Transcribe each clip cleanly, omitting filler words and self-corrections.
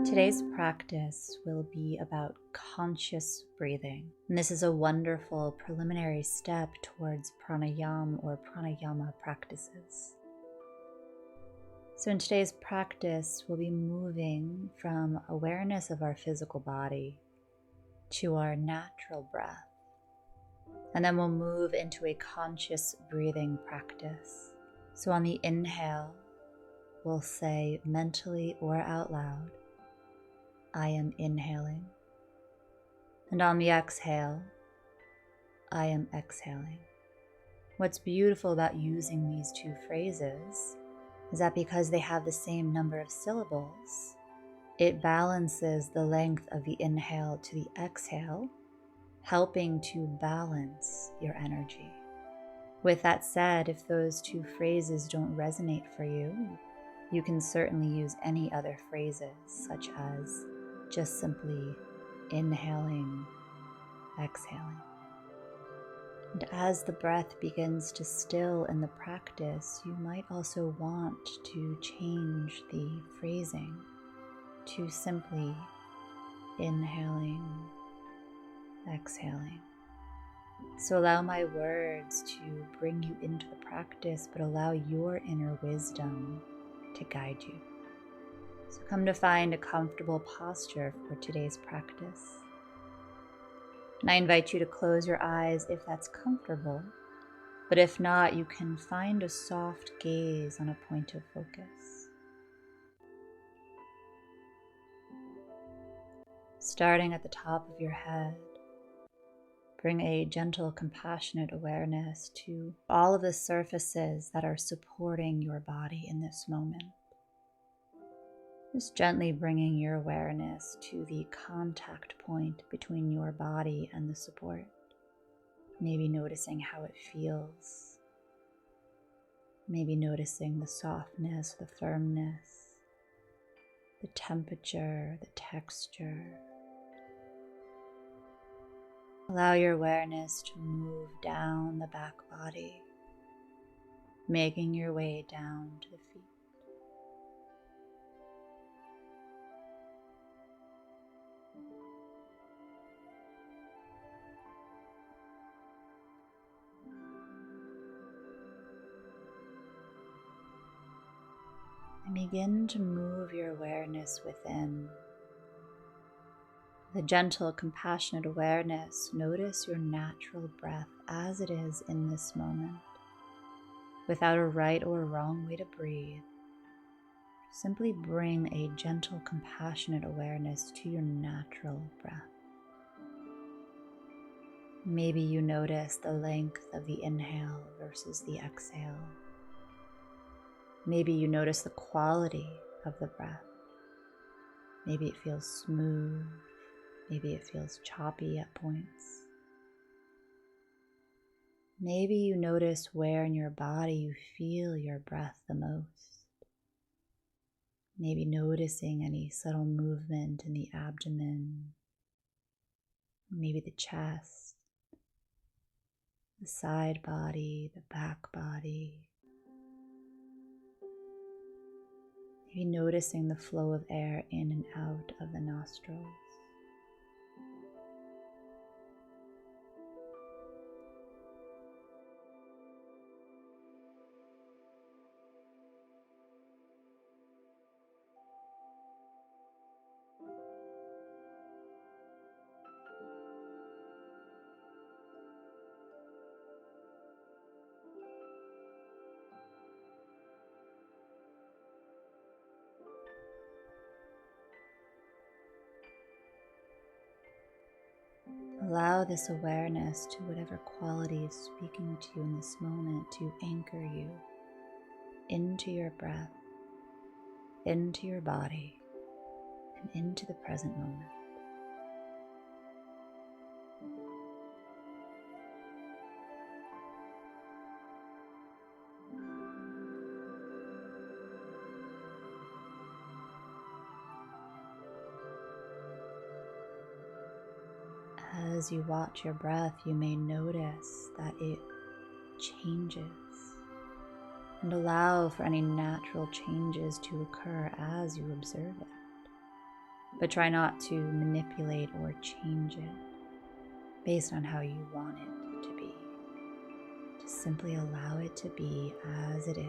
Today's practice will be about conscious breathing. And this is a wonderful preliminary step towards pranayama or pranayama practices. So in today's practice, we'll be moving from awareness of our physical body to our natural breath. And then we'll move into a conscious breathing practice. So on the inhale, we'll say mentally or out loud, I am inhaling. And on the exhale, I am exhaling. What's beautiful about using these two phrases is that because they have the same number of syllables, it balances the length of the inhale to the exhale, helping to balance your energy. With that said, if those two phrases don't resonate for you, you can certainly use any other phrases, such as just simply inhaling, exhaling. And as the breath begins to still in the practice, you might also want to change the phrasing to simply inhaling, exhaling. So allow my words to bring you into the practice, but allow your inner wisdom to guide you. So come to find a comfortable posture for today's practice. And I invite you to close your eyes if that's comfortable, but if not, you can find a soft gaze on a point of focus. Starting at the top of your head, bring a gentle, compassionate awareness to all of the surfaces that are supporting your body in this moment. Just gently bringing your awareness to the contact point between your body and the support. Maybe noticing how it feels. Maybe noticing the softness, the firmness, the temperature, the texture. Allow your awareness to move down the back body, making your way down to the feet. And begin to move your awareness within. With a gentle, compassionate awareness, notice your natural breath as it is in this moment. Without a right or a wrong way to breathe, simply bring a gentle, compassionate awareness to your natural breath. Maybe you notice the length of the inhale versus the exhale. Maybe you notice the quality of the breath. Maybe it feels smooth. Maybe it feels choppy at points. Maybe you notice where in your body you feel your breath the most. Maybe noticing any subtle movement in the abdomen, maybe the chest, the side body, the back body. Maybe noticing the flow of air in and out of the nostrils. Allow this awareness to whatever quality is speaking to you in this moment to anchor you into your breath, into your body, and into the present moment. As you watch your breath, you may notice that it changes, and allow for any natural changes to occur as you observe it. but try not to manipulate or change it based on how you want it to be. Just simply allow it to be as it is.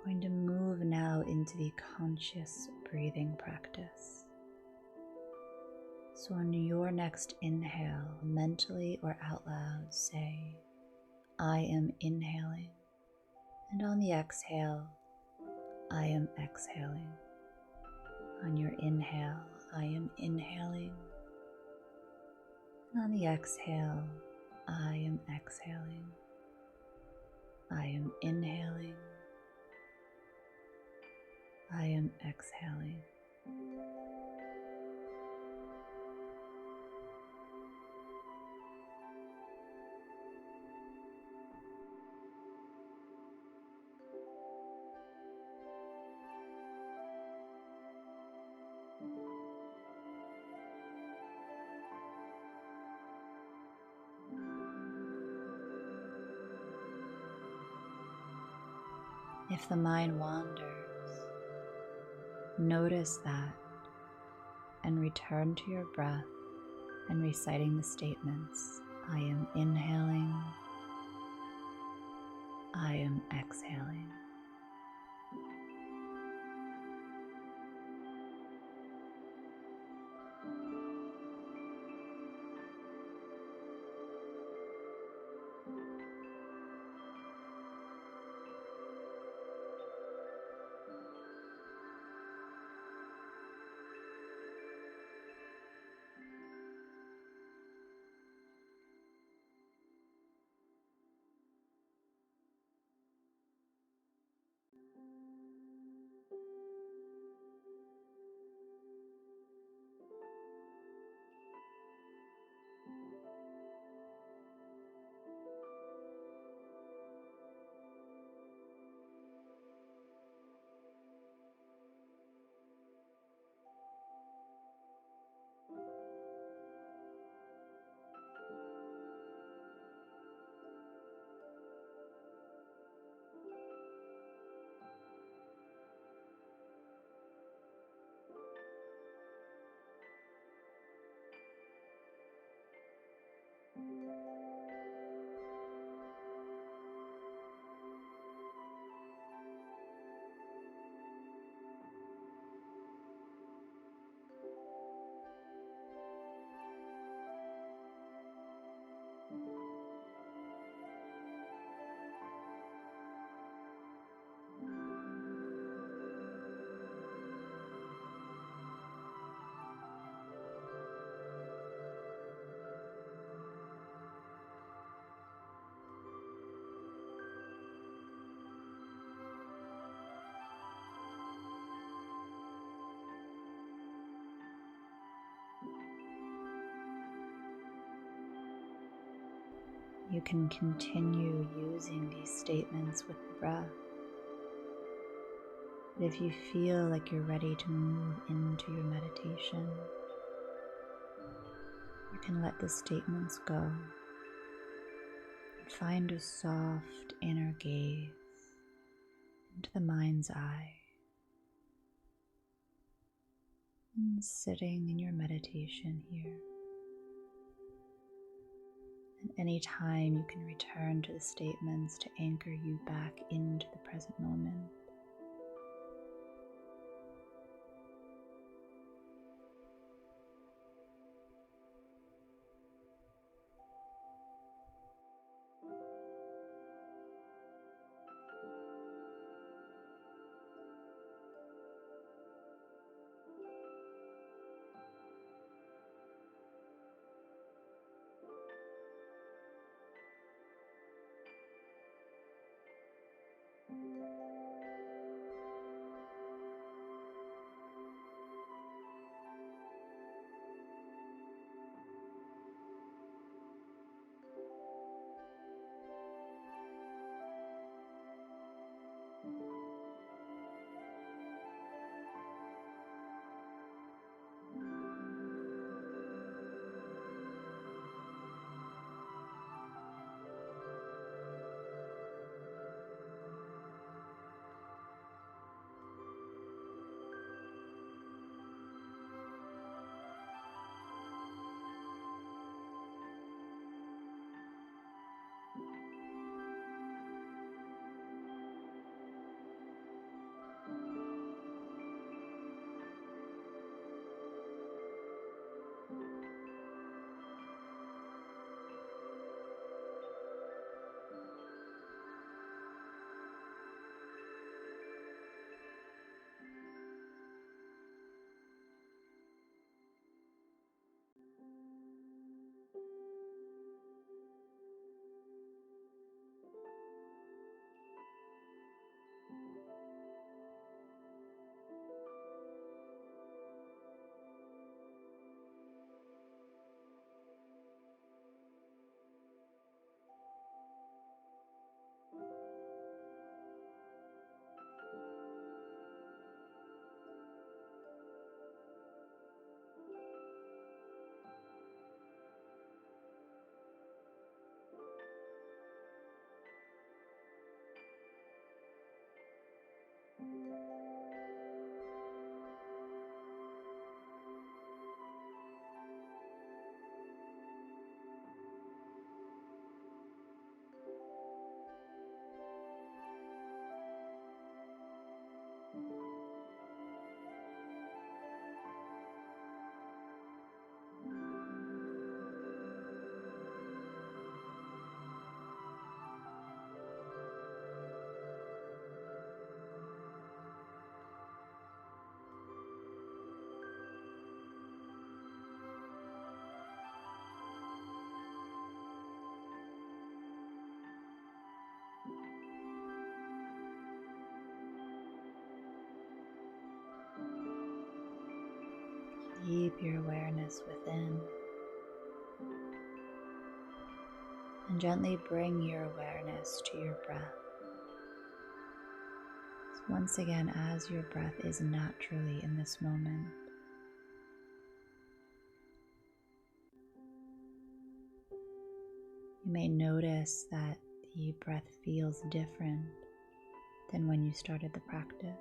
Going to move now into the conscious breathing practice. So on your next inhale, mentally or out loud, say, I am inhaling. And on the exhale, I am exhaling. On your inhale, I am inhaling. And on the exhale, I am exhaling. I am inhaling. I am exhaling. If the mind wanders, notice that and return to your breath and reciting the statements. I am inhaling. I am exhaling. You can continue using these statements with the breath. But if you feel like you're ready to move into your meditation, you can let the statements go and find a soft inner gaze into the mind's eye. And sitting in your meditation here. And any time you can return to the statements to anchor you back into the present moment. keep your awareness within. And gently bring your awareness to your breath. So once again, as your breath is naturally in this moment, you may notice that the breath feels different than when you started the practice.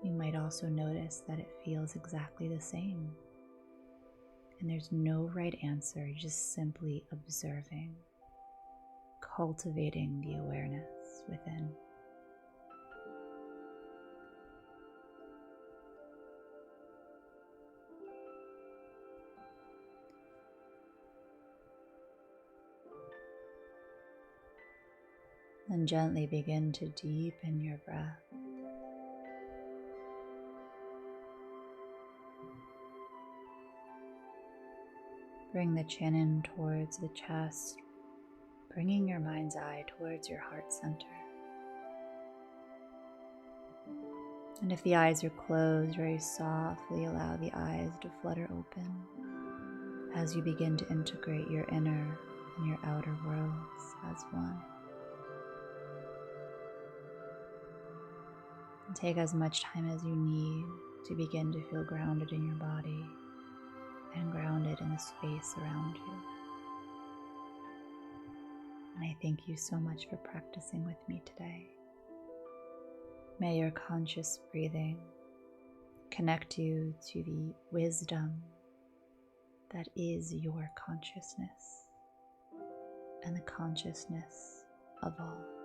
You might also notice that it feels exactly the same. And there's no right answer, just simply observing, cultivating the awareness within. Then gently begin to deepen your breath. Bring the chin in towards the chest, bringing your mind's eye towards your heart center. And if the eyes are closed, very softly allow the eyes to flutter open as you begin to integrate your inner and your outer worlds as one. And take as much time as you need to begin to feel grounded in your body and grounded in the space around you. And I thank you so much for practicing with me today. May your conscious breathing connect you to the wisdom that is your consciousness and the consciousness of all.